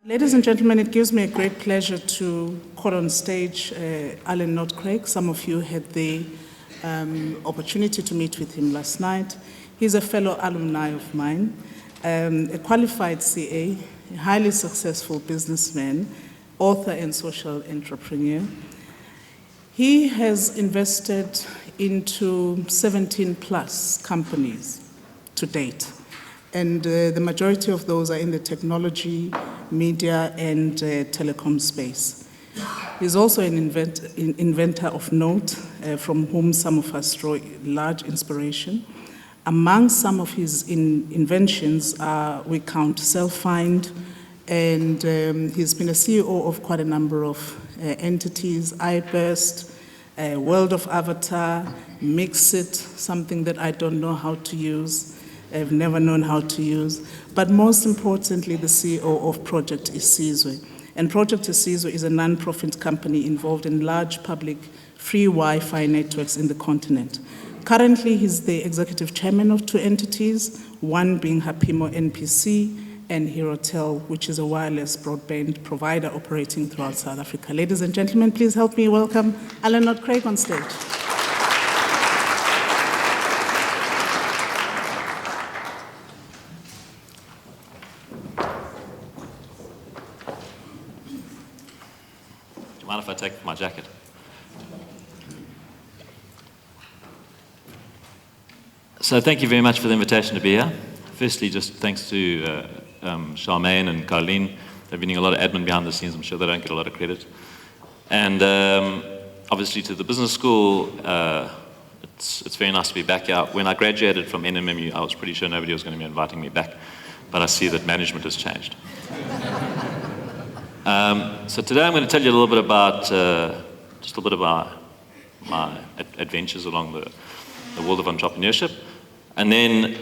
Ladies and gentlemen, it gives me a great pleasure to call on stage Alan Knott-Craig. Some of you had the opportunity to meet with him last night. He's a fellow alumni of mine, a qualified CA, a highly successful businessman, author and social entrepreneur. He has invested into 17 plus companies to date. And the majority of those are in the technology, media, and telecom space. He's also an inventor of note, from whom some of us draw large inspiration. Among some of his inventions, we count Self-Find, and he's been a CEO of quite a number of entities, iBurst, World of Avatar, Mixit, something that I don't know how to use. I've never known how to use, but most importantly, the CEO of Project Isizwe. And Project Isizwe is a non-profit company involved in large public free Wi-Fi networks in the continent. Currently, he's the executive chairman of two entities, one being Hapimo NPC and Herotel, which is a wireless broadband provider operating throughout South Africa. Ladies and gentlemen, please help me welcome Alan Knott-Craig on stage. Mind if I take my jacket? So thank you very much for the invitation to be here. Firstly, just thanks to Charmaine and Carleen. They've been doing a lot of admin behind the scenes. I'm sure they don't get a lot of credit. And obviously to the business school, it's very nice to be back out. When I graduated from NMMU, I was pretty sure nobody was going to be inviting me back, but I see that management has changed. So today I'm going to tell you a little bit about, just a little bit about my adventures along the world of entrepreneurship. And then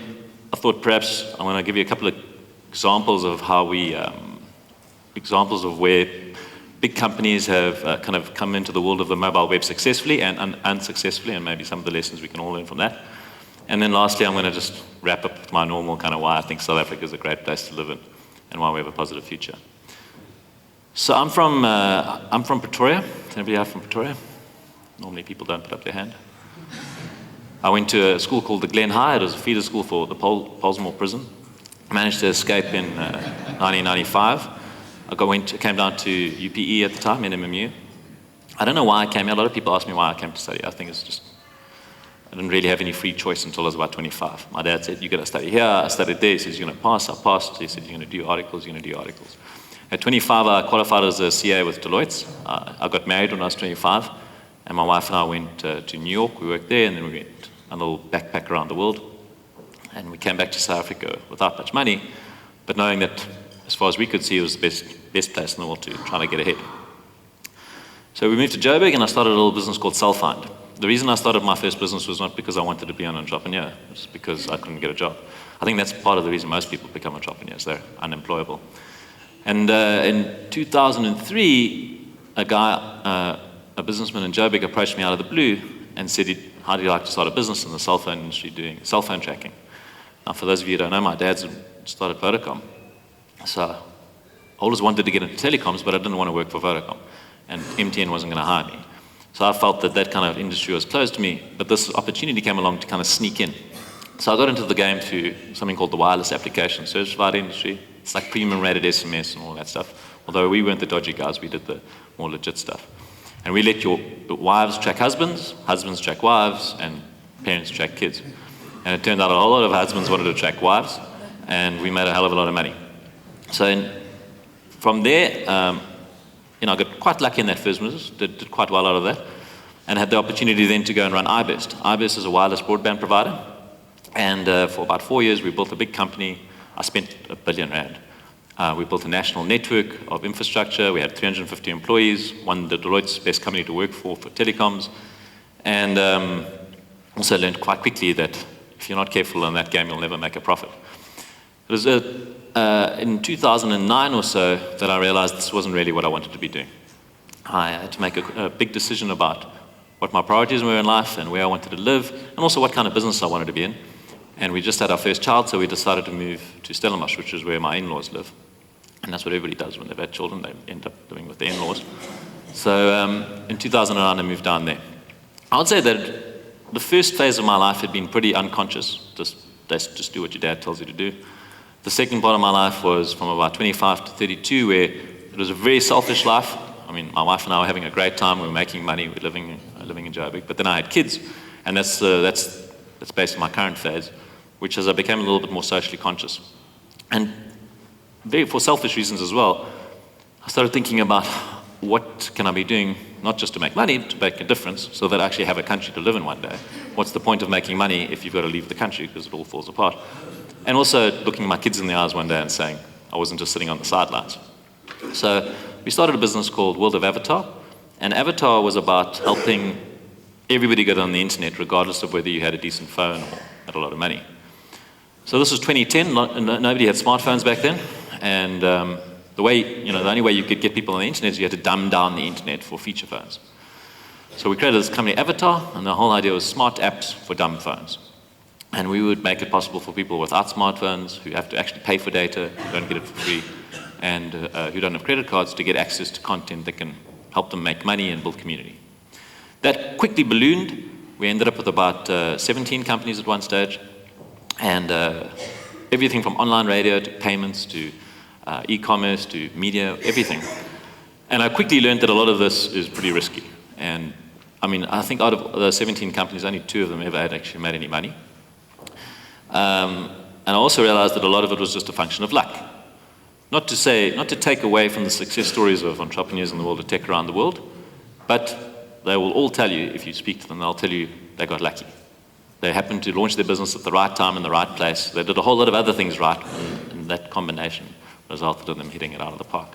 I thought perhaps I'm going to give you a couple of examples of how examples of where big companies have kind of come into the world of the mobile web successfully and unsuccessfully, and maybe some of the lessons we can all learn from that. And then lastly, I'm going to just wrap up with my normal kind of why I think South Africa is a great place to live in and why we have a positive future. So I'm from Pretoria. Is anybody here from Pretoria? Normally people don't put up their hand. I went to a school called the Glen High. It was a feeder school for the Pollsmoor prison. I managed to escape in 1995. Came down to UPE at the time, NMMU. I don't know why I came here. A lot of people ask me why I came to study. I think it's just, I didn't really have any free choice until I was about 25. My dad said, you got to study here. I studied there. He says, you're going to pass. I passed. He said, you're going to do articles. You're going to do articles. At 25, I qualified as a CA with Deloitte. I got married when I was 25, and my wife and I went to New York. We worked there, and then we went a little backpack around the world. And we came back to South Africa without much money, but knowing that, as far as we could see, it was the best place in the world to try to get ahead. So we moved to Joburg, and I started a little business called Self-Find. The reason I started my first business was not because I wanted to be an entrepreneur. It was because I couldn't get a job. I think that's part of the reason most people become entrepreneurs. They're unemployable. And in 2003, a businessman in Joburg approached me out of the blue and said, how do you like to start a business in the cell phone industry doing cell phone tracking? Now, for those of you who don't know, my dad's started Vodacom. So I always wanted to get into telecoms, but I didn't want to work for Vodacom. And MTN wasn't going to hire me. So I felt that that kind of industry was closed to me, but this opportunity came along to kind of sneak in. So I got into the game through something called the wireless application service provider industry. It's like premium rated SMS and all that stuff. Although we weren't the dodgy guys, we did the more legit stuff. And we let your wives track husbands, husbands track wives, and parents track kids. And it turned out a whole lot of husbands wanted to track wives, and we made a hell of a lot of money. So from there, I got quite lucky in that first business, did quite well out of that, and had the opportunity then to go and run iBurst. iBurst is a wireless broadband provider, and for about 4 years we built a big company. I spent R1 billion. We built a national network of infrastructure. We had 350 employees, won the Deloitte's best company to work for telecoms, and also learned quite quickly that if you're not careful in that game, you'll never make a profit. It was in 2009 or so that I realized this wasn't really what I wanted to be doing. I had to make a big decision about what my priorities were in life and where I wanted to live, and also what kind of business I wanted to be in. And we just had our first child, so we decided to move to Stellenbosch, which is where my in-laws live. And that's what everybody does when they've had children. They end up living with their in-laws. So in 2009, I moved down there. I would say that the first phase of my life had been pretty unconscious. Just do what your dad tells you to do. The second part of my life was from about 25 to 32, where it was a very selfish life. I mean, my wife and I were having a great time. We were making money. We were living in Joburg. But then I had kids, and that's based on my current phase, which as I became a little bit more socially conscious. And for selfish reasons as well, I started thinking about what can I be doing, not just to make money, to make a difference, so that I actually have a country to live in one day. What's the point of making money if you've got to leave the country because it all falls apart? And also looking my kids in the eyes one day and saying, I wasn't just sitting on the sidelines. So we started a business called World of Avatar, and Avatar was about helping everybody get on the internet, regardless of whether you had a decent phone or had a lot of money. So this was 2010, nobody had smartphones back then, and the only way you could get people on the internet is you had to dumb down the internet for feature phones. So we created this company, Avatar, and the whole idea was smart apps for dumb phones. And we would make it possible for people without smartphones, who have to actually pay for data, who don't get it for free, and who don't have credit cards, to get access to content that can help them make money and build community. That quickly ballooned. We ended up with about 17 companies at one stage, and everything from online radio to payments to e-commerce to media, everything. And I quickly learned that a lot of this is pretty risky. And I mean, I think out of the 17 companies, only 2 of them ever had actually made any money. And I also realized that a lot of it was just a function of luck. Not to take away from the success stories of entrepreneurs in the world of tech around the world, but they will all tell you, if you speak to them, they'll tell you they got lucky. They happened to launch their business at the right time in the right place. They did a whole lot of other things right, and that combination resulted in them hitting it out of the park.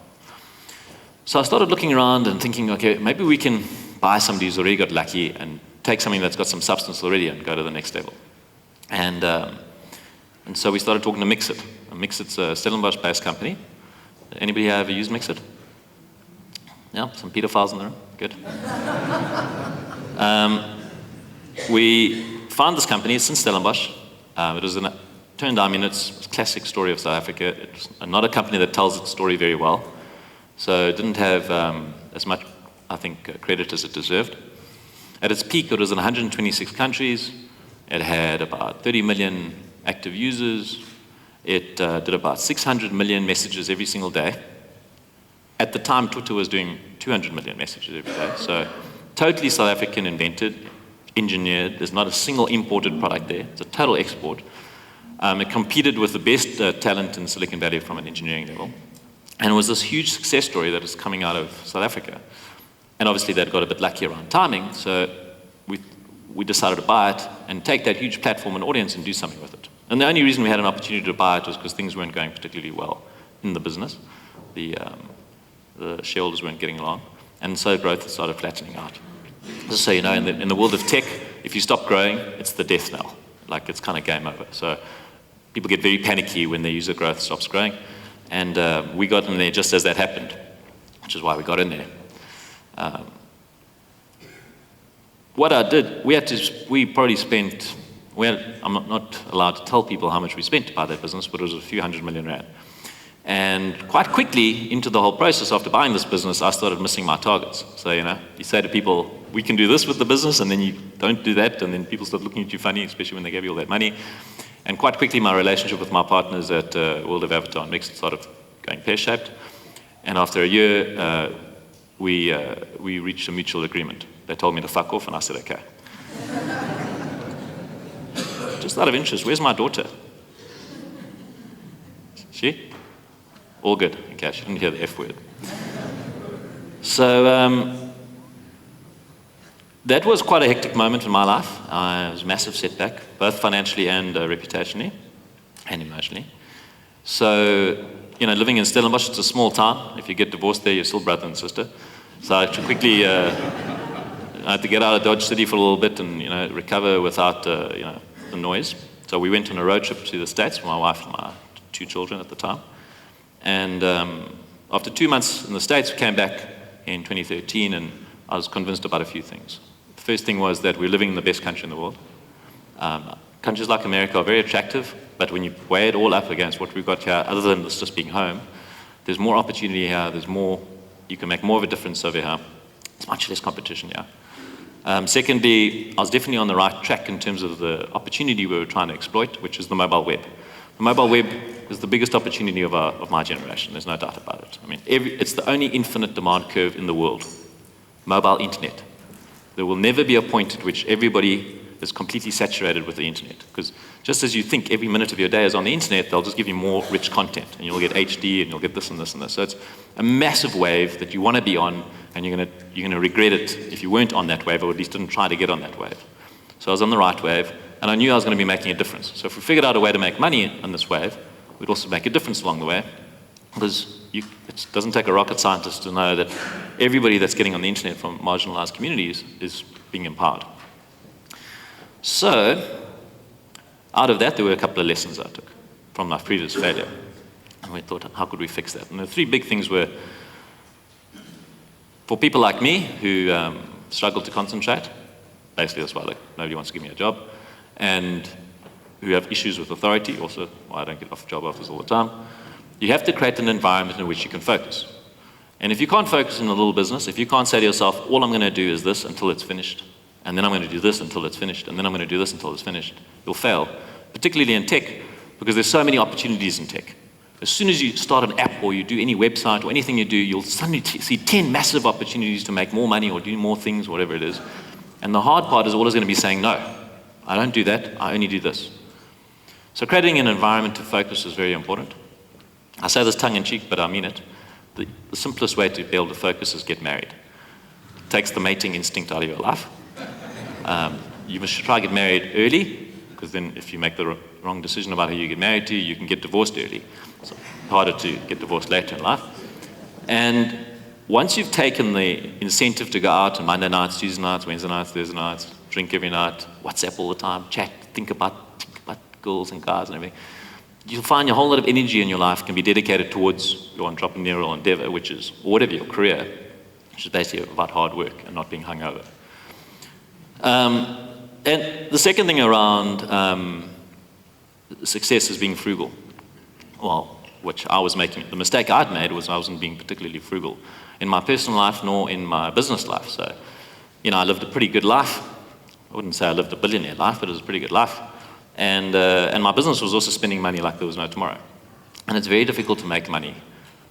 So I started looking around and thinking, okay, maybe we can buy somebody who's already got lucky and take something that's got some substance already and go to the next level. And so we started talking to Mixit. Mixit's a Stellenbosch-based company. Anybody here ever used Mixit? Yeah, some pedophiles in the room. Good. We found this company. It's in Stellenbosch. It was turned out, I mean, it's a classic story of South Africa. It's not a company that tells its story very well. So it didn't have as much, I think, credit as it deserved. At its peak, it was in 126 countries. It had about 30 million active users. It did about 600 million messages every single day. At the time, Twitter was doing 200 million messages every day. So totally South African, invented, engineered. There's not a single imported product there. It's a total export. It competed with the best talent in Silicon Valley from an engineering level. And it was this huge success story that was coming out of South Africa. And obviously they'd got a bit lucky around timing, so we decided to buy it and take that huge platform and audience and do something with it. And the only reason we had an opportunity to buy it was because things weren't going particularly well in the business. The shareholders weren't getting along. And so growth started flattening out. Just so you know, in the world of tech, if you stop growing, it's the death knell. Like, it's kind of game over. So people get very panicky when their user growth stops growing. And we got in there just as that happened, which is why we got in there. What I did, we probably spent, I'm not allowed to tell people how much we spent to buy that business, but it was a few hundred million rand. And quite quickly into the whole process after buying this business, I started missing my targets. So, you say to people, we can do this with the business, and then you don't do that, and then people start looking at you funny, especially when they gave you all that money. And quite quickly, my relationship with my partners at World of Avatar and Mixit started going pear-shaped. And after a year, we reached a mutual agreement. They told me to fuck off, and I said, okay. Just out of interest, where's my daughter? She? All good. Okay, she didn't hear the F word. So that was quite a hectic moment in my life. It was a massive setback, both financially and reputationally and emotionally. So, living in Stellenbosch, it's a small town. If you get divorced there, you're still brother and sister. So I had to quickly, I had to get out of Dodge City for a little bit and, recover without, the noise. So we went on a road trip to the States with my wife and my 2 children at the time. And after 2 months in the States, we came back in 2013, and I was convinced about a few things. The first thing was that we're living in the best country in the world. Countries like America are very attractive, but when you weigh it all up against what we've got here, other than this just being home, There's more opportunity here. You can make more of a difference over here. It's much less competition here. Secondly, I was definitely on the right track in terms of the opportunity we were trying to exploit, which is the mobile web. The mobile web is the biggest opportunity of my generation. There's no doubt about it. I mean, it's the only infinite demand curve in the world. Mobile internet. There will never be a point at which everybody is completely saturated with the internet. Because just as you think every minute of your day is on the internet, they'll just give you more rich content. And you'll get HD, and you'll get this and this and this. So it's a massive wave that you want to be on, and you're going to regret it if you weren't on that wave, or at least didn't try to get on that wave. So I was on the right wave, and I knew I was going to be making a difference. So if we figured out a way to make money on this wave, we'd also make a difference along the way. Because it doesn't take a rocket scientist to know that everybody that's getting on the internet from marginalized communities is being empowered. So, out of that, there were a couple of lessons I took from my previous failure. And we thought, how could we fix that? And the three big things were, for people like me who struggle to concentrate, basically that's why nobody wants to give me a job, and who have issues with authority, also why I don't get off job offers all the time, you have to create an environment in which you can focus. And if you can't focus in a little business, if you can't say to yourself, all I'm going to do is this until it's finished, and then I'm going to do this until it's finished, and then I'm going to do this until it's finished, you'll fail, particularly in tech, because there's so many opportunities in tech. As soon as you start an app or you do any website or anything you do, you'll suddenly see 10 massive opportunities to make more money or do more things, whatever it is. And the hard part is always going to be saying, no, I don't do that, I only do this. So creating an environment to focus is very important. I say this tongue-in-cheek, but I mean it. The simplest way to be able to focus is get married. It takes the mating instinct out of your life. You must try to get married early, because then if you make the wrong decision about who you get married to, you can get divorced early. It's harder to get divorced later in life. And once you've taken the incentive to go out on Monday nights, Tuesday nights, Wednesday nights, Thursday nights, drink every night, WhatsApp all the time, chat, think about girls and guys and everything, you'll find your whole lot of energy in your life can be dedicated towards your entrepreneurial endeavor, which is, or whatever your career, which is basically about hard work and not being hungover. And the second thing around success is being frugal. Well, which I was making, the mistake I'd made was I wasn't being particularly frugal in my personal life nor in my business life. So, I lived a pretty good life. I wouldn't say I lived a billionaire life, but it was a pretty good life. And my business was also spending money like there was no tomorrow. And it's very difficult to make money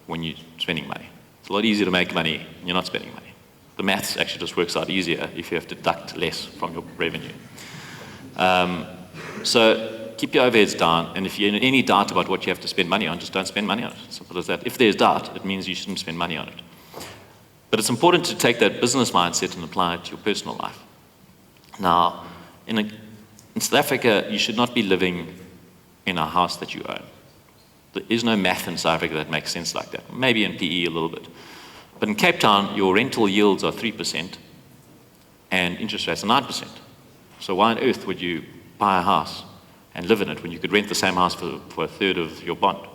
when you're spending money. It's a lot easier to make money when you're not spending money. The maths actually just works out easier if you have to deduct less from your revenue. So keep your overheads down, and if you're in any doubt about what you have to spend money on, just don't spend money on it. Simple as that. If there's doubt, it means you shouldn't spend money on it. But it's important to take that business mindset and apply it to your personal life. Now, in South Africa, you should not be living in a house that you own. There is no math in South Africa that makes sense like that. Maybe in PE a little bit. But in Cape Town, your rental yields are 3% and interest rates are 9%. So why on earth would you buy a house and live in it when you could rent the same house for a third of your bond?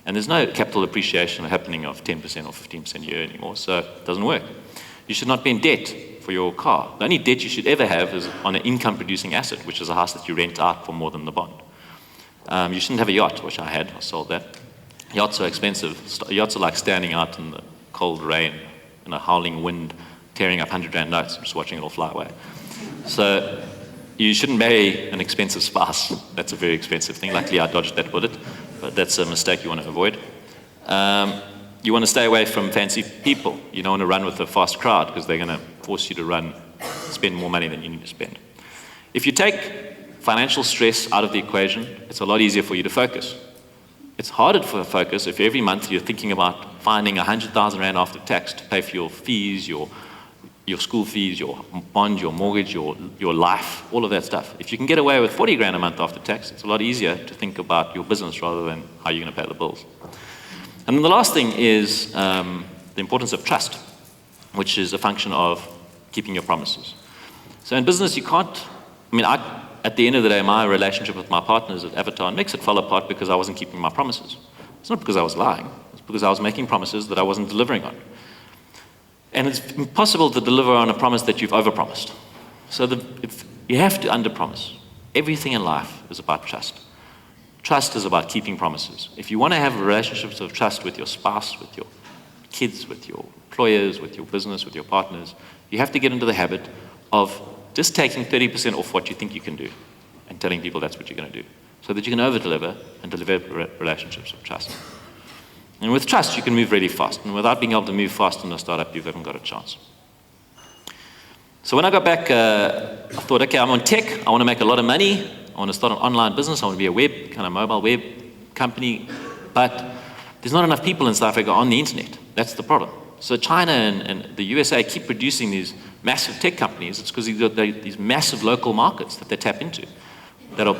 And there's no capital appreciation happening of 10% or 15% a year anymore, so it doesn't work. You should not be in debt for your car. The only debt you should ever have is on an income-producing asset, which is a house that you rent out for more than the bond. You shouldn't have a yacht, which I had. I sold that. Yachts are expensive. Yachts are like standing out in the cold rain in a howling wind, tearing up 100 Rand notes, just watching it all fly away. So you shouldn't marry an expensive spouse. That's a very expensive thing. Luckily, I dodged that bullet, but that's a mistake you want to avoid. You want to stay away from fancy people. You don't want to run with a fast crowd because they're going to force you to spend more money than you need to spend. If you take financial stress out of the equation, it's a lot easier for you to focus. It's harder for focus if every month you're thinking about finding 100,000 Rand after tax to pay for your fees, your school fees, your bond, your mortgage, your life, all of that stuff. If you can get away with 40 grand a month after tax, it's a lot easier to think about your business rather than how you're going to pay the bills. And then the last thing is the importance of trust, which is a function of keeping your promises. So in business, you can't, at the end of the day, my relationship with my partners at Avatar and Mix, it fell apart because I wasn't keeping my promises. It's not because I was lying, it's because I was making promises that I wasn't delivering on. And it's impossible to deliver on a promise that you've overpromised. So if you have to underpromise. Everything in life is about trust. Trust is about keeping promises. If you want to have relationships of trust with your spouse, with your kids, with your employers, with your business, with your partners, you have to get into the habit of just taking 30% off what you think you can do and telling people that's what you're going to do, so that you can over-deliver and deliver relationships of trust. And with trust, you can move really fast. And without being able to move fast in a startup, you haven't got a chance. So when I got back, I thought, okay, I'm on tech. I want to make a lot of money. I want to start an online business. I want to be a web, kind of mobile web company. But there's not enough people in South Africa on the internet. That's the problem. So China and the USA keep producing these massive tech companies. It's because they've got these massive local markets that they tap into.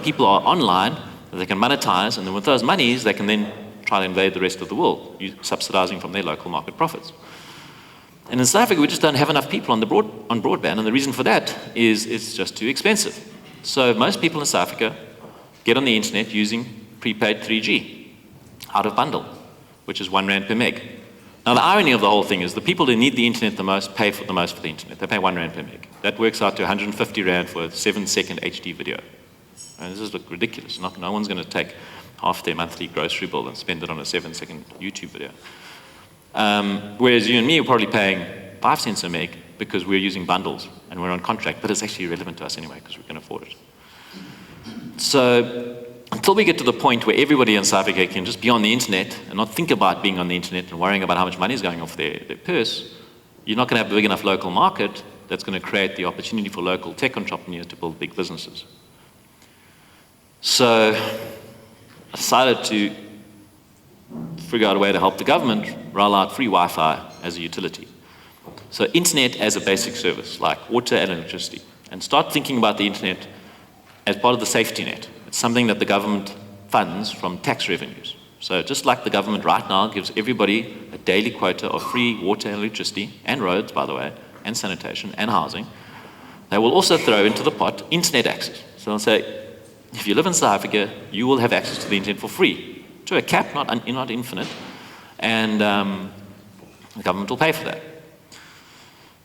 People are online that they can monetize, and then with those monies, they can then try to invade the rest of the world, subsidizing from their local market profits. And in South Africa, we just don't have enough people on broadband, and the reason for that is it's just too expensive. So most people in South Africa get on the internet using prepaid 3G, out of bundle, which is R1 per meg. Now the irony of the whole thing is the people who need the internet the most pay for the most for the internet. They pay R1 per meg. That works out to 150 Rand for a 7-second HD video. And this is ridiculous. No one's going to take half their monthly grocery bill and spend it on a 7-second YouTube video. Whereas you and me are probably paying 5 cents a meg because we're using bundles and we're on contract, but it's actually irrelevant to us anyway because we can afford it. So until we get to the point where everybody in South Africa can just be on the internet and not think about being on the internet and worrying about how much money is going off their purse, you're not going to have a big enough local market that's going to create the opportunity for local tech entrepreneurs to build big businesses. So I decided to figure out a way to help the government roll out free Wi-Fi as a utility. So internet as a basic service, like water and electricity. And start thinking about the internet as part of the safety net. It's something that the government funds from tax revenues. So just like the government right now gives everybody a daily quota of free water and electricity, and roads, by the way, and sanitation, and housing, they will also throw into the pot internet access. So they'll say, if you live in South Africa, you will have access to the internet for free, to a cap, not infinite, and the government will pay for that.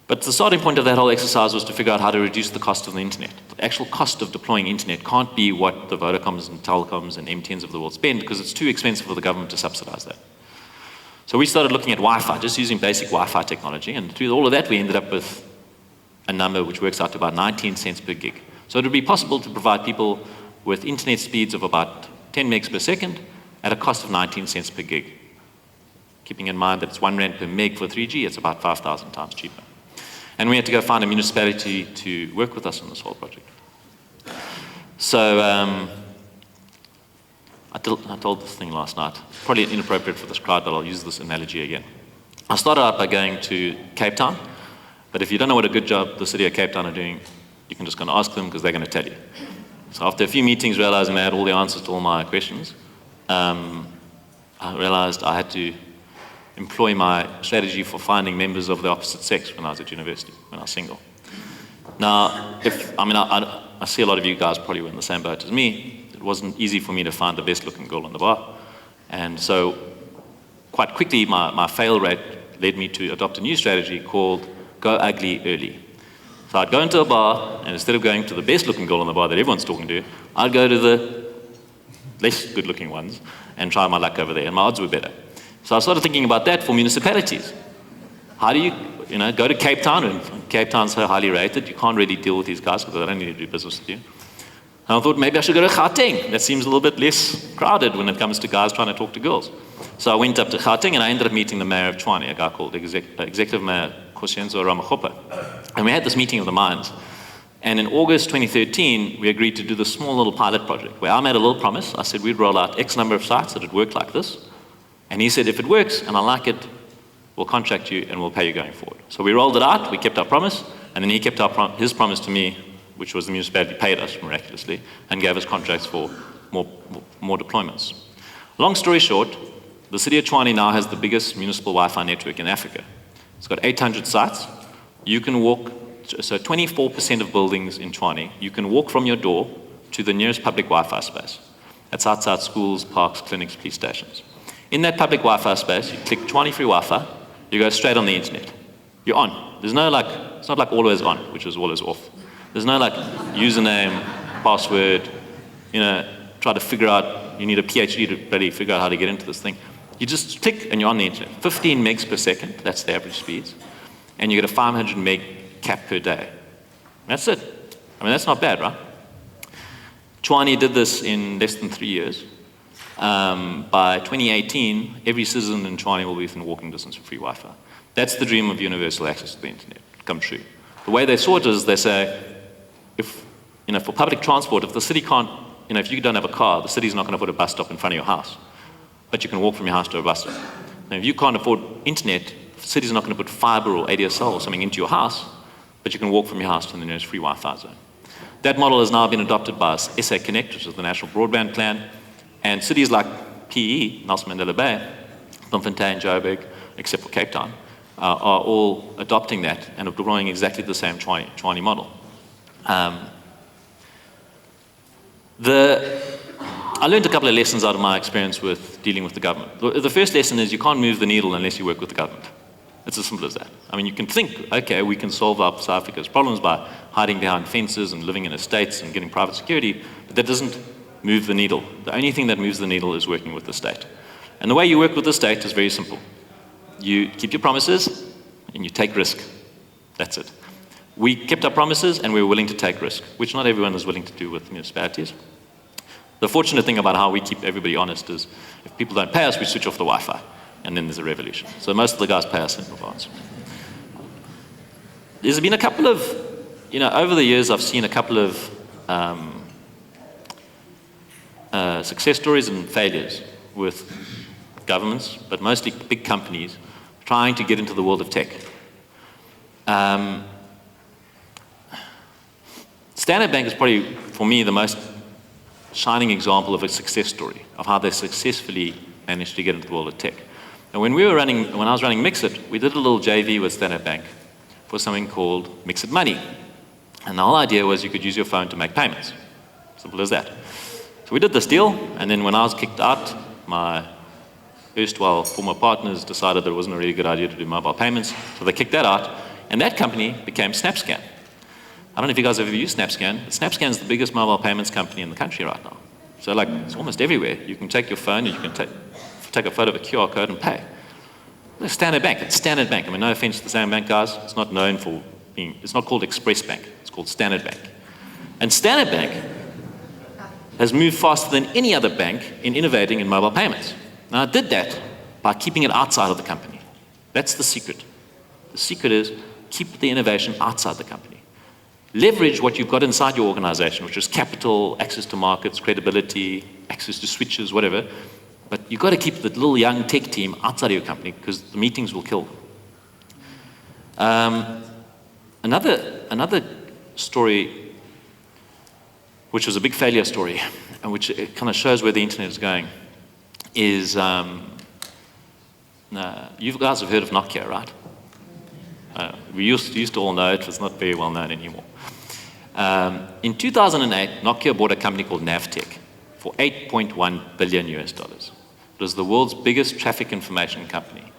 But the starting point of that whole exercise was to figure out how to reduce the cost of the internet. The actual cost of deploying internet can't be what the Vodacoms and Telecoms and MTNs of the world spend, because it's too expensive for the government to subsidize that. So we started looking at Wi-Fi, just using basic Wi-Fi technology, and through all of that we ended up with a number which works out to about 19 cents per gig. So it would be possible to provide people with internet speeds of about 10 megs per second at a cost of 19 cents per gig. Keeping in mind that it's R1 per meg for 3G, it's about 5,000 times cheaper. And we had to go find a municipality to work with us on this whole project. So I told this thing last night, probably inappropriate for this crowd, but I'll use this analogy again. I started out by going to Cape Town, but if you don't know what a good job the city of Cape Town are doing, you can just go and ask them because they're going to tell you. So after a few meetings, realizing I had all the answers to all my questions, I realized I had to employ my strategy for finding members of the opposite sex when I was at university, when I was single. Now, I see a lot of you guys probably were in the same boat as me. It wasn't easy for me to find the best looking girl on the bar. And so quite quickly, my fail rate led me to adopt a new strategy called go ugly early. So I'd go into a bar, and instead of going to the best looking girl on the bar that everyone's talking to, I'd go to the less good looking ones and try my luck over there, and my odds were better. So I started thinking about that for municipalities. How do you go to Cape Town, and Cape Town's so highly rated, you can't really deal with these guys because they don't need to do business with you. And I thought maybe I should go to Gauteng. That seems a little bit less crowded when it comes to guys trying to talk to girls. So I went up to Gauteng, and I ended up meeting the mayor of Tshwane, a guy called Executive Mayor Kosienzo Ramagopa. And we had this meeting of the minds. And in August 2013, we agreed to do this small little pilot project where I made a little promise. I said we'd roll out X number of sites that would work like this. And he said, if it works and I like it, we'll contract you and we'll pay you going forward. So we rolled it out, we kept our promise, and then he kept his promise to me, which was the municipality paid us miraculously, and gave us contracts for more deployments. Long story short, the city of Tshwane now has the biggest municipal Wi-Fi network in Africa. It's got 800 sites. You can walk, so 24% of buildings in Tshwane, you can walk from your door to the nearest public Wi-Fi space. That's outside schools, parks, clinics, police stations. In that public Wi-Fi space, you click Tshwane free Wi-Fi, you go straight on the internet. You're on. There's no it's not like always on, which is always off. There's no username, password, try to figure out you need a PhD to really figure out how to get into this thing. You just click and you're on the internet. 15 megs per second, that's the average speeds. And you get a 500 meg cap per day. That's it. I mean, that's not bad, right? Chwane did this in less than 3 years. By 2018, every citizen in Chwane will be within walking distance of free Wi-Fi. That's the dream of universal access to the internet come true. The way they saw it is they say, if, for public transport, if the city can't, if you don't have a car, the city's not going to put a bus stop in front of your house. But you can walk from your house to a bus stop. And if you can't afford internet, the city's not going to put fiber or ADSL or something into your house, but you can walk from your house to the nearest free Wi-Fi zone. That model has now been adopted by SA Connect, which is the National Broadband Plan, and cities like PE, Nelson Mandela Bay, Bloemfontein, Joburg, except for Cape Town, are all adopting that and are deploying exactly the same Chwane model. I learned a couple of lessons out of my experience with dealing with the government. The first lesson is you can't move the needle unless you work with the government. It's as simple as that. I mean, you can think, okay, we can solve South Africa's problems by hiding behind fences and living in estates and getting private security, but that doesn't move the needle. The only thing that moves the needle is working with the state. And the way you work with the state is very simple. You keep your promises and you take risk. That's it. We kept our promises and we were willing to take risk, which not everyone is willing to do with municipalities. The fortunate thing about how we keep everybody honest is if people don't pay us, we switch off the Wi-Fi, and then there's a revolution. So most of the guys pay us in advance. There's been a couple of, over the years I've seen a couple of success stories and failures with governments, but mostly big companies, trying to get into the world of tech. Standard Bank is probably, for me, the most shining example of a success story, of how they successfully managed to get into the world of tech. And when I was running Mixit, we did a little JV with Standard Bank for something called Mixit Money. And the whole idea was you could use your phone to make payments. Simple as that. So we did this deal, and then when I was kicked out, my erstwhile former partners decided that it wasn't a really good idea to do mobile payments, so they kicked that out, and that company became SnapScan. I don't know if you guys have ever used SnapScan, but SnapScan is the biggest mobile payments company in the country right now. So it's almost everywhere. You can take your phone and you can take a photo of a QR code and pay. It's Standard Bank. It's Standard Bank. I mean, no offense to the Standard Bank guys. It's not known for being, it's not called Express Bank. It's called Standard Bank. And Standard Bank has moved faster than any other bank in innovating in mobile payments. Now, it did that by keeping it outside of the company. That's the secret. The secret is keep the innovation outside the company. Leverage what you've got inside your organization, which is capital, access to markets, credibility, access to switches, whatever. But you've got to keep the little young tech team outside of your company because the meetings will kill them. Another story, which was a big failure story, and which it kind of shows where the internet is going, is you guys have heard of Nokia, right? We used to all know it. It's not very well known anymore. In 2008, Nokia bought a company called Navteq for $8.1 billion. It was the world's biggest traffic information company.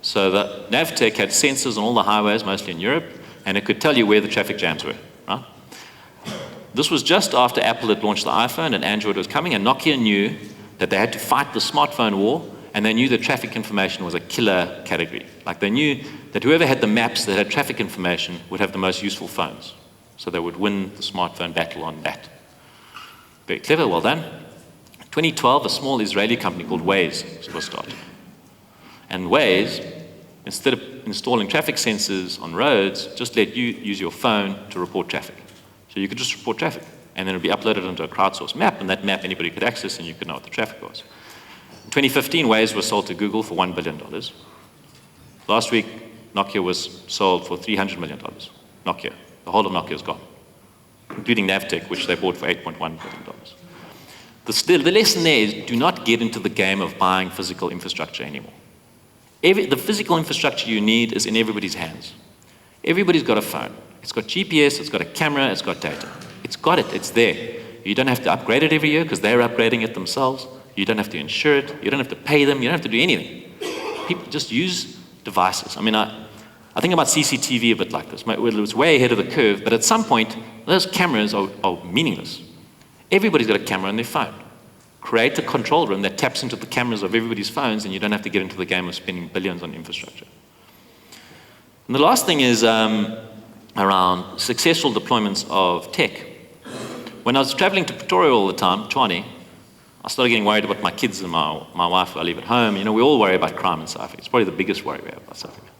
So the Navteq had sensors on all the highways, mostly in Europe, and it could tell you where the traffic jams were. Right? This was just after Apple had launched the iPhone and Android was coming, and Nokia knew that they had to fight the smartphone war, and they knew that traffic information was a killer category. Like they knew that whoever had the maps that had traffic information would have the most useful phones. So they would win the smartphone battle on that. Very clever, well done. In 2012, a small Israeli company called Waze was started. And Waze, instead of installing traffic sensors on roads, just let you use your phone to report traffic. So you could just report traffic, and then it would be uploaded into a crowdsourced map, and that map anybody could access, and you could know what the traffic was. In 2015, Waze was sold to Google for $1 billion. Last week, Nokia was sold for $300 million. Nokia. The whole of Nokia is gone, including Navteq, which they bought for $8.1 billion. The lesson there is do not get into the game of buying physical infrastructure anymore. The physical infrastructure you need is in everybody's hands. Everybody's got a phone. It's got GPS, it's got a camera, it's got data. It's got it, it's there. You don't have to upgrade it every year because they're upgrading it themselves. You don't have to insure it. You don't have to pay them. You don't have to do anything. People just use devices. I mean, I think about CCTV a bit like this. It's way ahead of the curve, but at some point, those cameras are meaningless. Everybody's got a camera on their phone. create a control room that taps into the cameras of everybody's phones, and you don't have to get into the game of spending billions on infrastructure. And the last thing is around successful deployments of tech. When I was traveling to Pretoria all the time, Tshwane, I started getting worried about my kids and my wife who I leave at home. You know, we all worry about crime in South Africa. It's probably the biggest worry we have about South Africa.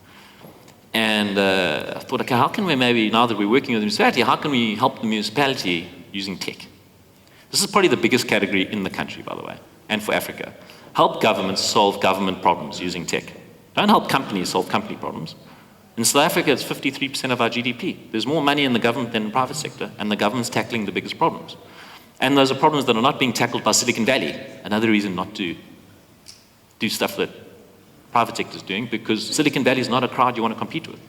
And I thought, okay, how can we maybe, now that we're working with the municipality, how can we help the municipality using tech? This is probably the biggest category in the country, by the way, and for Africa. Help governments solve government problems using tech. Don't help companies solve company problems. In South Africa, it's 53% of our GDP. There's more money in the government than in the private sector, and the government's tackling the biggest problems. And those are problems that are not being tackled by Silicon Valley. Another reason not to do stuff that private sector is doing, because Silicon Valley is not a crowd you want to compete with.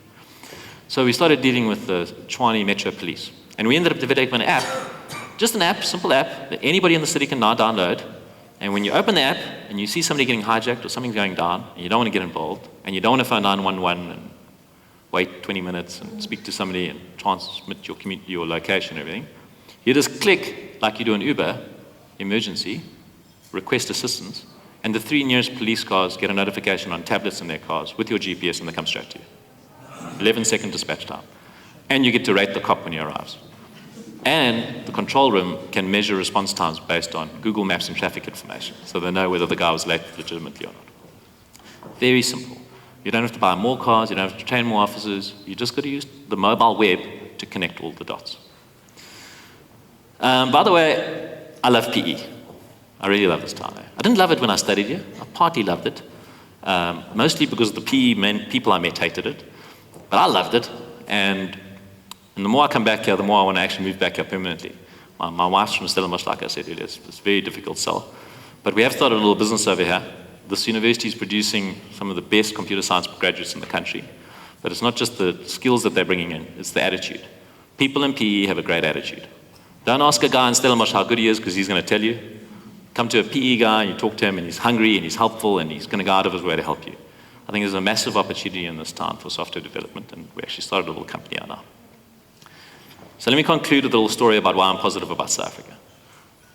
So we started dealing with the Tshwane Metro Police. And we ended up developing an app, just an app, simple app, that anybody in the city can now download. And when you open the app and you see somebody getting hijacked or something's going down, and you don't want to get involved, and you don't want to phone 911 and wait 20 minutes and speak to somebody and transmit your location and everything, you just click, like you do in Uber, emergency, request assistance, and the 3 nearest police cars get a notification on tablets in their cars with your GPS, and they come straight to you. 11-second dispatch time. And you get to rate the cop when he arrives. And the control room can measure response times based on Google Maps and traffic information, so they know whether the guy was late legitimately or not. Very simple. You don't have to buy more cars, you don't have to train more officers, you just got to use the mobile web to connect all the dots. By the way, I love PE. I really love this time. I didn't love it when I studied here. I partly loved it, mostly because the PE people I met hated it. But I loved it, and the more I come back here, the more I want to actually move back here permanently. My wife's from Stellenbosch, like I said earlier. It's a very difficult sell. But we have started a little business over here. This university is producing some of the best computer science graduates in the country. But it's not just the skills that they're bringing in, it's the attitude. People in PE have a great attitude. Don't ask a guy in Stellenbosch how good he is, because he's going to tell you. Come to a PE guy, you talk to him, and he's hungry, and he's helpful, and he's going to go out of his way to help you. I think there's a massive opportunity in this town for software development, and we actually started a little company out now. So let me conclude with a little story about why I'm positive about South Africa.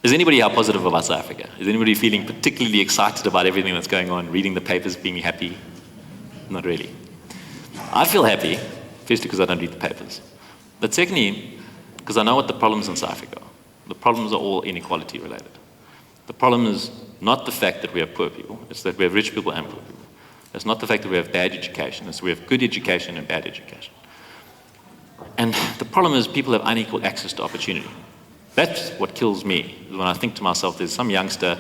Is anybody here positive about South Africa? Is anybody feeling particularly excited about everything that's going on, reading the papers, being happy? Not really. I feel happy, firstly because I don't read the papers. But secondly, because I know what the problems in South Africa are. The problems are all inequality related. The problem is not the fact that we have poor people, it's that we have rich people and poor people. It's not the fact that we have bad education, it's that we have good education and bad education. And the problem is people have unequal access to opportunity. That's what kills me, is when I think to myself, there's some youngster,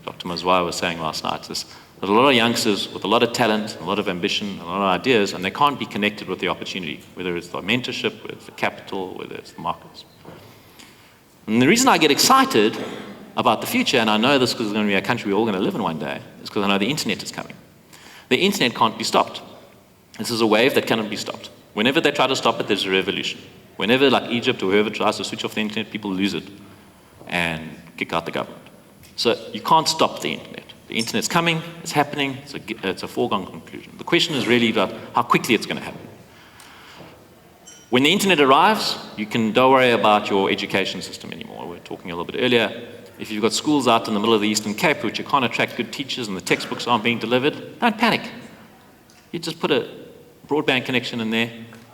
Dr. Mazwai was saying last night, there's a lot of youngsters with a lot of talent, a lot of ambition, a lot of ideas, and they can't be connected with the opportunity, whether it's the mentorship, whether it's the capital, whether it's the markets. And the reason I get excited about the future, and I know this because it's going to be a country we're all going to live in one day, is because I know the internet is coming. The internet can't be stopped. This is a wave that cannot be stopped. Whenever they try to stop it, there's a revolution. Whenever, like Egypt or whoever tries to switch off the internet, people lose it and kick out the government. So you can't stop the internet. The internet's coming, it's happening, it's a foregone conclusion. The question is really about how quickly it's going to happen. When the internet arrives, you don't worry about your education system anymore. We were talking a little bit earlier. If you've got schools out in the middle of the Eastern Cape which you can't attract good teachers and the textbooks aren't being delivered, don't panic. You just put a broadband connection in there.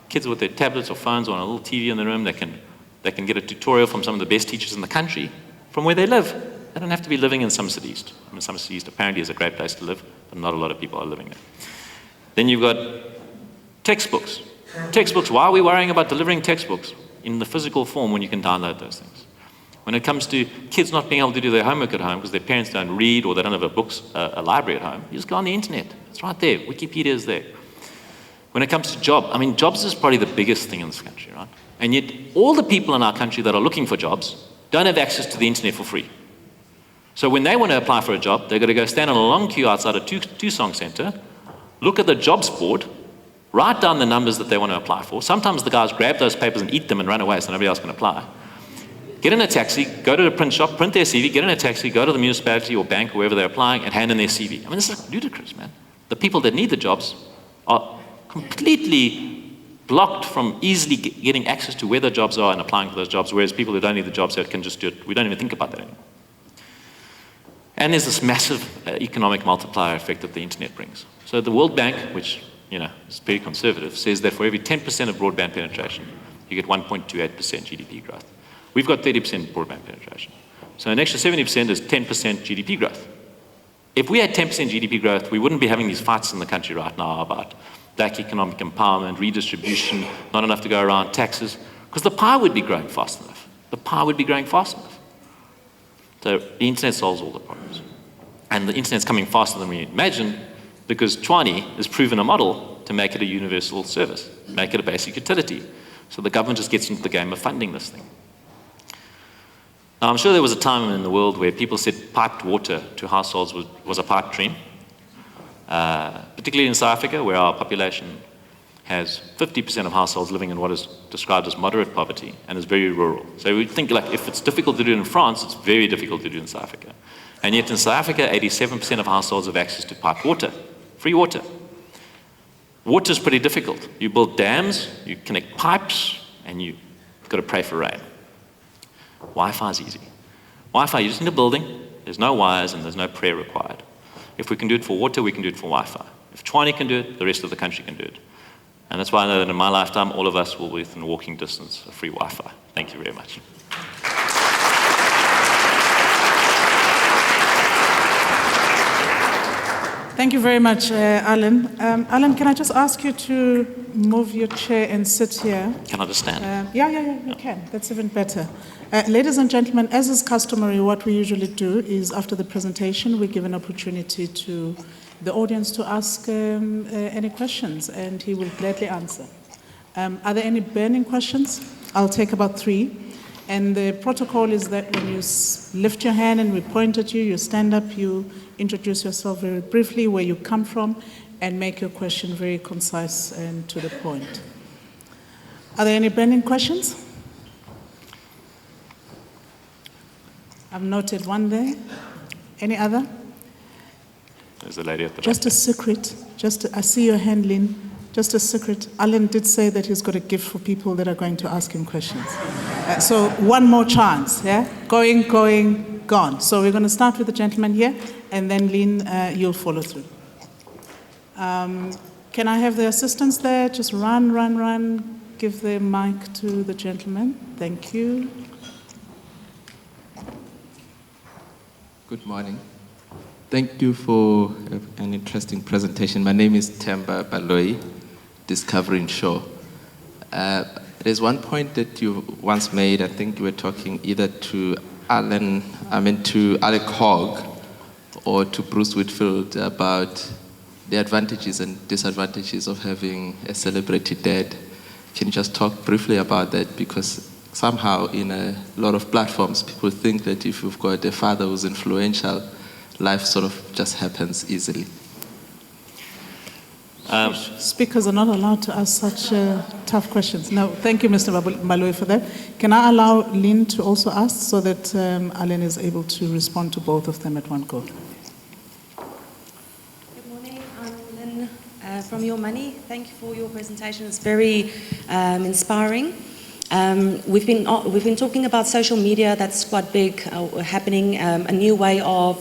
Kids with their tablets or phones or on a little TV in the room, they can get a tutorial from some of the best teachers in the country from where they live. They don't have to be living in Somerset East. I mean, Somerset East apparently is a great place to live, but not a lot of people are living there. Then you've got textbooks. Textbooks, why are we worrying about delivering textbooks in the physical form when you can download those things? When it comes to kids not being able to do their homework at home because their parents don't read or they don't have a library at home, you just go on the internet. It's right there. Wikipedia is there. When it comes to jobs is probably the biggest thing in this country, right? And yet all the people in our country that are looking for jobs don't have access to the internet for free. So when they want to apply for a job, they've got to go stand in a long queue outside a Tucson Center, look at the jobs board, write down the numbers that they want to apply for. Sometimes the guys grab those papers and eat them and run away so nobody else can apply. Get in a taxi, go to the print shop, print their CV, get in a taxi, go to the municipality or bank or wherever they're applying and hand in their CV. I mean, this is ludicrous, man. The people that need the jobs are completely blocked from easily getting access to where the jobs are and applying for those jobs, whereas people who don't need the jobs can just do it. We don't even think about that anymore. And there's this massive economic multiplier effect that the internet brings. So the World Bank, which is very conservative, says that for every 10% of broadband penetration, you get 1.28% GDP growth. We've got 30% broadband penetration. So an extra 70% is 10% GDP growth. If we had 10% GDP growth, we wouldn't be having these fights in the country right now about black economic empowerment, redistribution, not enough to go around, taxes, because the pie would be growing fast enough. The pie would be growing fast enough. So the internet solves all the problems. And the internet's coming faster than we imagined because Tshwane has proven a model to make it a universal service, make it a basic utility. So the government just gets into the game of funding this thing. Now, I'm sure there was a time in the world where people said piped water to households was a pipe dream, particularly in South Africa, where our population has 50% of households living in what is described as moderate poverty and is very rural. So we think like if it's difficult to do it in France, it's very difficult to do in South Africa. And yet in South Africa, 87% of households have access to piped water, free water. Water is pretty difficult. You build dams, you connect pipes, and you've got to pray for rain. Wi-Fi is easy. Wi-Fi, you just need a building, there's no wires, and there's no prayer required. If we can do it for water, we can do it for Wi-Fi. If Tshwane can do it, the rest of the country can do it. And that's why I know that in my lifetime, all of us will be within walking distance of free Wi-Fi. Thank you very much. Thank you very much, Alan. Alan, can I just ask you to move your chair and sit here? Can I just stand? Yeah, you can. That's even better. Ladies and gentlemen, as is customary, what we usually do is after the presentation, we give an opportunity to the audience to ask any questions, and he will gladly answer. Are there any burning questions? I'll take about 3. And the protocol is that when you lift your hand and we point at you, you stand up, you introduce yourself very briefly, where you come from, and make your question very concise and to the point. Are there any burning questions? I've noted one there. Any other? There's a lady at the back. Just a secret. I see your hand, Lynn. Just a secret. Alan did say that he's got a gift for people that are going to ask him questions. So one more chance, yeah? Going, gone. So we're going to start with the gentleman here, and then Lynn, you'll follow through. Can I have the assistants there? Just run. Give the mic to the gentleman. Thank you. Good morning. Thank you for an interesting presentation. My name is Temba Baloyi, Discovering Shore. There's one point that you once made. I think you were talking either to to Alec Hogg or to Bruce Whitfield about the advantages and disadvantages of having a celebrity dad. Can you just talk briefly about that? Because somehow in a lot of platforms, people think that if you've got a father who's influential, life sort of just happens easily. Speakers are not allowed to ask such tough questions. No, thank you, Mr. Baloyi, for that. Can I allow Lynn to also ask so that Alan is able to respond to both of them at one go? Good morning, I'm Lynn from Your Money. Thank you for your presentation. It's very inspiring. We've been talking about social media. That's quite big, happening. A new way of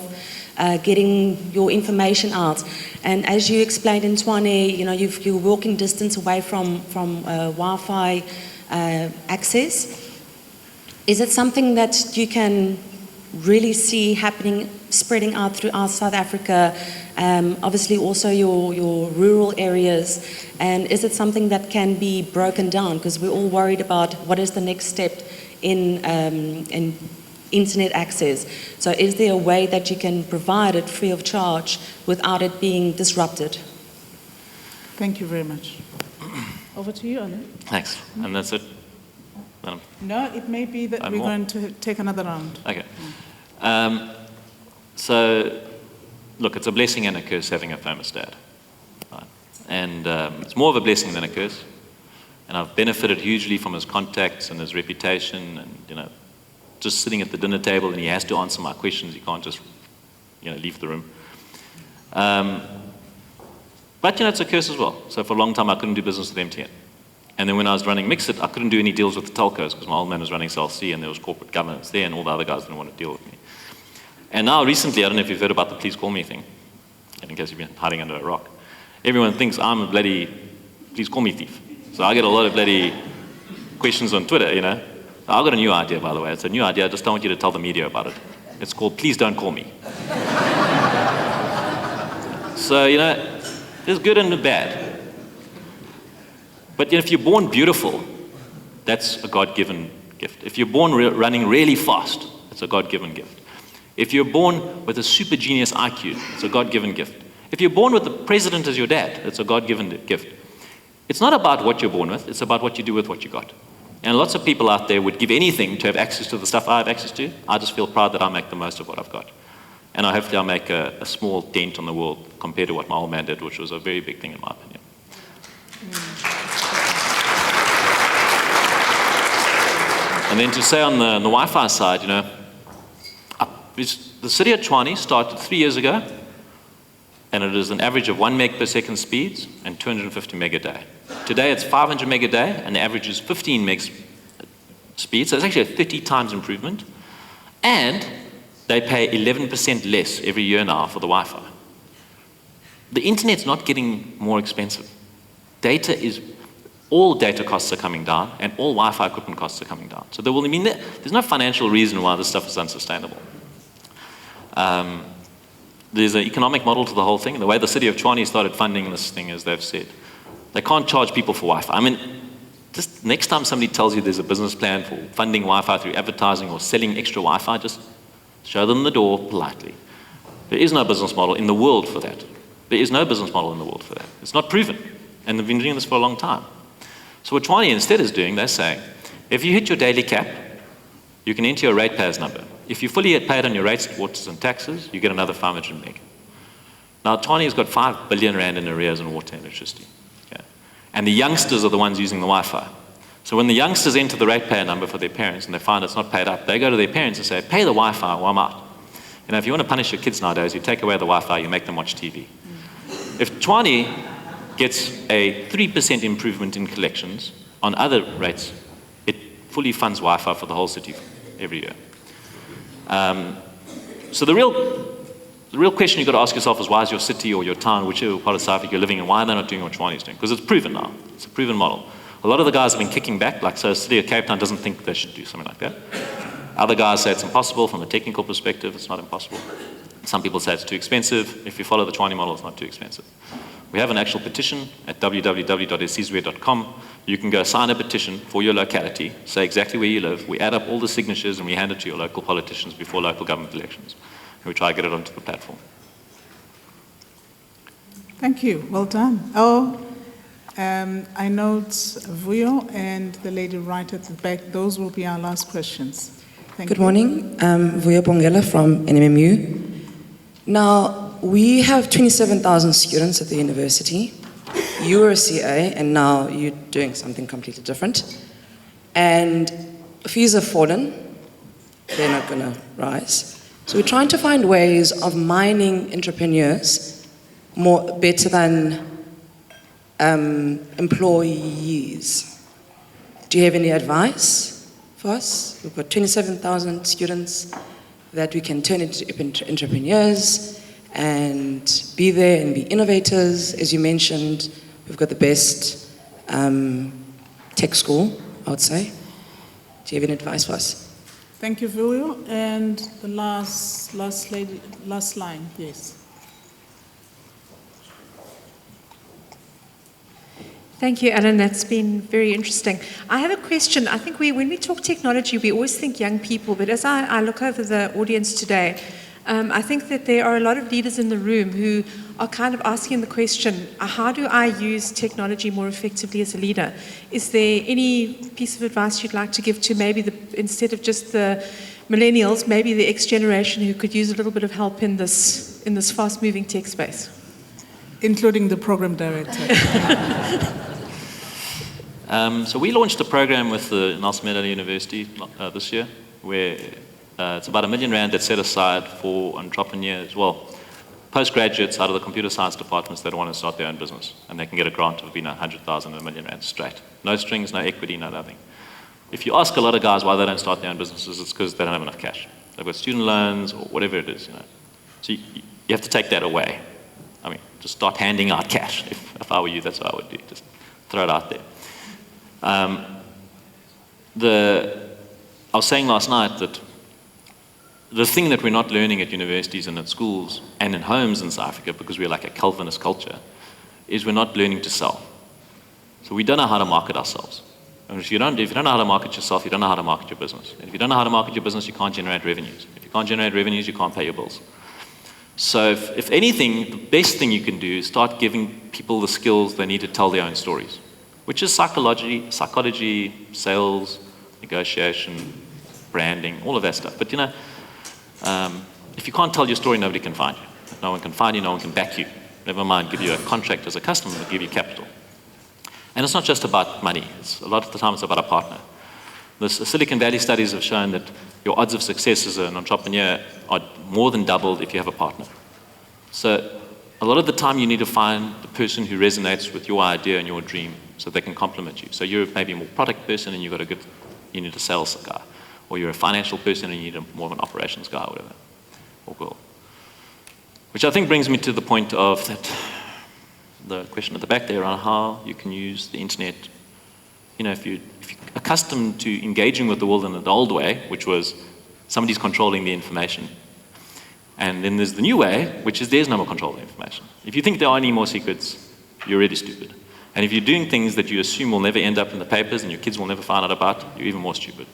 getting your information out. And as you explained in Tshwane, you're walking distance away from Wi-Fi access. Is it something that you can really see happening, spreading out throughout South Africa? Obviously also your rural areas. And is it something that can be broken down? Because we're all worried about what is the next step in internet access. So is there a way that you can provide it free of charge without it being disrupted? Thank you very much. Over to you, Alan. Thanks. And that's it? No, it may be that we're going to take another round. Okay. So, look, it's a blessing and a curse having a famous dad. Right? And it's more of a blessing than a curse. And I've benefited hugely from his contacts and his reputation and, just sitting at the dinner table and he has to answer my questions. He can't just, leave the room. But, it's a curse as well. So for a long time, I couldn't do business with MTN. And then when I was running Mixit, I couldn't do any deals with the telcos because my old man was running Cell C and there was corporate governance there and all the other guys didn't want to deal with me. And now recently, I don't know if you've heard about the please call me thing, in case you've been hiding under a rock. Everyone thinks I'm a bloody please call me thief. So I get a lot of bloody questions on Twitter, you know. I've got a new idea, by the way. It's a new idea. I just don't want you to tell the media about it. It's called Please Don't Call Me. So, you know, there's good and bad. But you know, if you're born beautiful, that's a God-given gift. If you're born running really fast, it's a God-given gift. If you're born with a super genius IQ, it's a God-given gift. If you're born with the president as your dad, it's a God-given gift. It's not about what you're born with, it's about what you do with what you got. And lots of people out there would give anything to have access to the stuff I have access to. I just feel proud that I make the most of what I've got. And hopefully I'll make a small dent on the world compared to what my old man did, which was a very big thing in my opinion. And then to say on the Wi-Fi side, you know, the city of Tshwane started 3 years ago, and it is an average of 1 meg per second speeds and 250 meg a day. Today it's 500 meg a day, and the average is 15 megs speed, so it's actually a 30 times improvement. And they pay 11% less every year now for the Wi-Fi. The internet's not getting more expensive. All data costs are coming down, and all Wi-Fi equipment costs are coming down. So there's no financial reason why this stuff is unsustainable. There's an economic model to the whole thing. The way the city of Tshwane started funding this thing is they've said, they can't charge people for Wi-Fi. I mean, just next time somebody tells you there's a business plan for funding Wi-Fi through advertising or selling extra Wi-Fi, just show them the door politely. There is no business model in the world for that. There is no business model in the world for that. It's not proven. And they've been doing this for a long time. So what Tshwane instead is doing, they're saying, if you hit your daily cap, you can enter your ratepayers number. If you fully get paid on your rates, waters and taxes, you get another 500 meg. Now Tshwane has got 5 billion rand in arrears in water and electricity. Okay? And the youngsters are the ones using the Wi-Fi. So when the youngsters enter the ratepayer number for their parents and they find it's not paid up, they go to their parents and say, pay the Wi-Fi while I'm out. You know, if you want to punish your kids nowadays, you take away the Wi-Fi, you make them watch TV. If Tshwane gets a 3% improvement in collections on other rates, it fully funds Wi-Fi for the whole city every year. So the real question you've got to ask yourself is, why is your city or your town, whichever part of South Africa you're living in, why are they not doing what Tshwane is doing? Because it's proven now. It's a proven model. A lot of the guys have been kicking back, like so the city of Cape Town doesn't think they should do something like that. Other guys say it's impossible from a technical perspective, it's not impossible. Some people say it's too expensive. If you follow the Tshwane model, it's not too expensive. We have an actual petition at www.esizwe.com. You can go sign a petition for your locality, say exactly where you live. We add up all the signatures and we hand it to your local politicians before local government elections. And we try to get it onto the platform. Thank you. Well done. I note Vuyo and the lady right at the back. Those will be our last questions. Thank Good you. morning. I'm Vuyo Bongela from NMMU. Now, we have 27,000 students at the university. You were a CA, and now you're doing something completely different. And fees have fallen. They're not going to rise. So we're trying to find ways of mining entrepreneurs better than employees. Do you have any advice for us? We've got 27,000 students that we can turn into entrepreneurs and be there and be innovators. As you mentioned, we've got the best tech school, I would say. Do you have any advice for us? Thank you, Vuyo. And the last line, yes. Thank you, Alan. That's been very interesting. I have a question. I think when we talk technology, we always think young people, but as I look over the audience today, I think that there are a lot of leaders in the room who are kind of asking the question, how do I use technology more effectively as a leader? Is there any piece of advice you'd like to give to maybe, instead of just the millennials, maybe the X generation who could use a little bit of help in this fast-moving tech space? Including the program director. So we launched a program with the Nelson Mandela University this year, where it's about R1 million that's set aside for entrepreneurs, postgraduates out of the computer science departments that want to start their own business, and they can get a grant of 100,000 and R1 million straight. No strings, no equity, no nothing. If you ask a lot of guys why they don't start their own businesses, it's because they don't have enough cash. They've got student loans or whatever it is, So you have to take that away. I mean, just start handing out cash. If I were you, that's what I would do. Just throw it out there. I was saying last night that the thing that we're not learning at universities and at schools and in homes in South Africa, because we're like a Calvinist culture, is we're not learning to sell. So we don't know how to market ourselves. And if you don't know how to market yourself, you don't know how to market your business. And if you don't know how to market your business, you can't generate revenues. If you can't generate revenues, you can't pay your bills. So if anything, the best thing you can do is start giving people the skills they need to tell their own stories, which is psychology, sales, negotiation, branding, all of that stuff. But if you can't tell your story, nobody can find you. If no one can find you, no one can back you. Never mind give you a contract as a customer, but give you capital. And it's not just about money. A lot of the time it's about a partner. The Silicon Valley studies have shown that your odds of success as an entrepreneur are more than doubled if you have a partner. So a lot of the time you need to find the person who resonates with your idea and your dream so they can complement you. So you're maybe a more product person and you need a sales guy. Or you're a financial person and you need more of an operations guy or whatever, or girl. Which I think brings me to the point of the question at the back there on how you can use the internet. If you're accustomed to engaging with the world in the old way, which was somebody's controlling the information. And then there's the new way, which is there's no more control of the information. If you think there are any more secrets, you're really stupid. And if you're doing things that you assume will never end up in the papers and your kids will never find out about, you're even more stupid.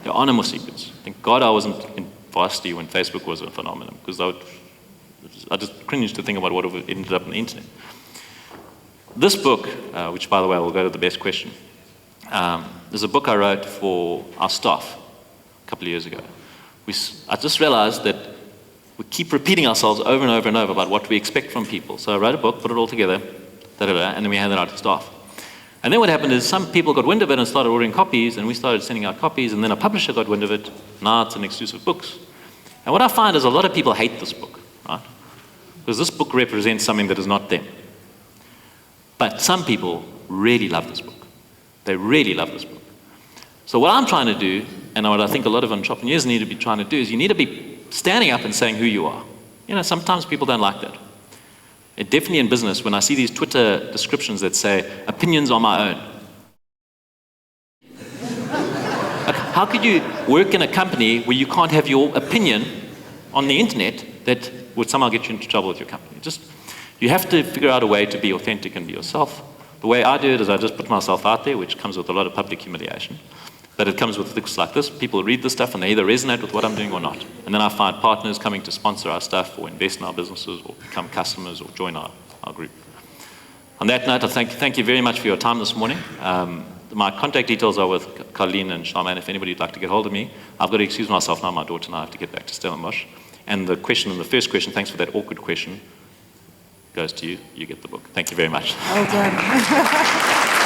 There are no more secrets. Thank God I wasn't in varsity when Facebook was a phenomenon, because I just cringe to think about what ended up on the internet. This book, which by the way will go to the best question, there's a book I wrote for our staff a couple of years ago. I just realized that we keep repeating ourselves over and over and over about what we expect from people. So I wrote a book, put it all together, and then we handed it out to staff. And then what happened is some people got wind of it and started ordering copies, and we started sending out copies, and then a publisher got wind of it. Now it's an exclusive books. And what I find is a lot of people hate this book, right? Because this book represents something that is not them. But some people really love this book. They really love this book. So what I'm trying to do, and what I think a lot of entrepreneurs need to be trying to do, is you need to be standing up and saying who you are. Sometimes people don't like that. And definitely in business, when I see these Twitter descriptions that say, opinions are my own. Like, how could you work in a company where you can't have your opinion on the internet that would somehow get you into trouble with your company? You have to figure out a way to be authentic and be yourself. The way I do it is I just put myself out there, which comes with a lot of public humiliation. But it comes with things like this. People read this stuff and they either resonate with what I'm doing or not. And then I find partners coming to sponsor our stuff or invest in our businesses or become customers or join our group. On that note, I thank you very much for your time this morning. My contact details are with Colleen and Charmaine if anybody would like to get hold of me. I've got to excuse myself now, my daughter and I have to get back to Stellenbosch. And the first question, thanks for that awkward question, goes to you. You get the book. Thank you very much. Well done.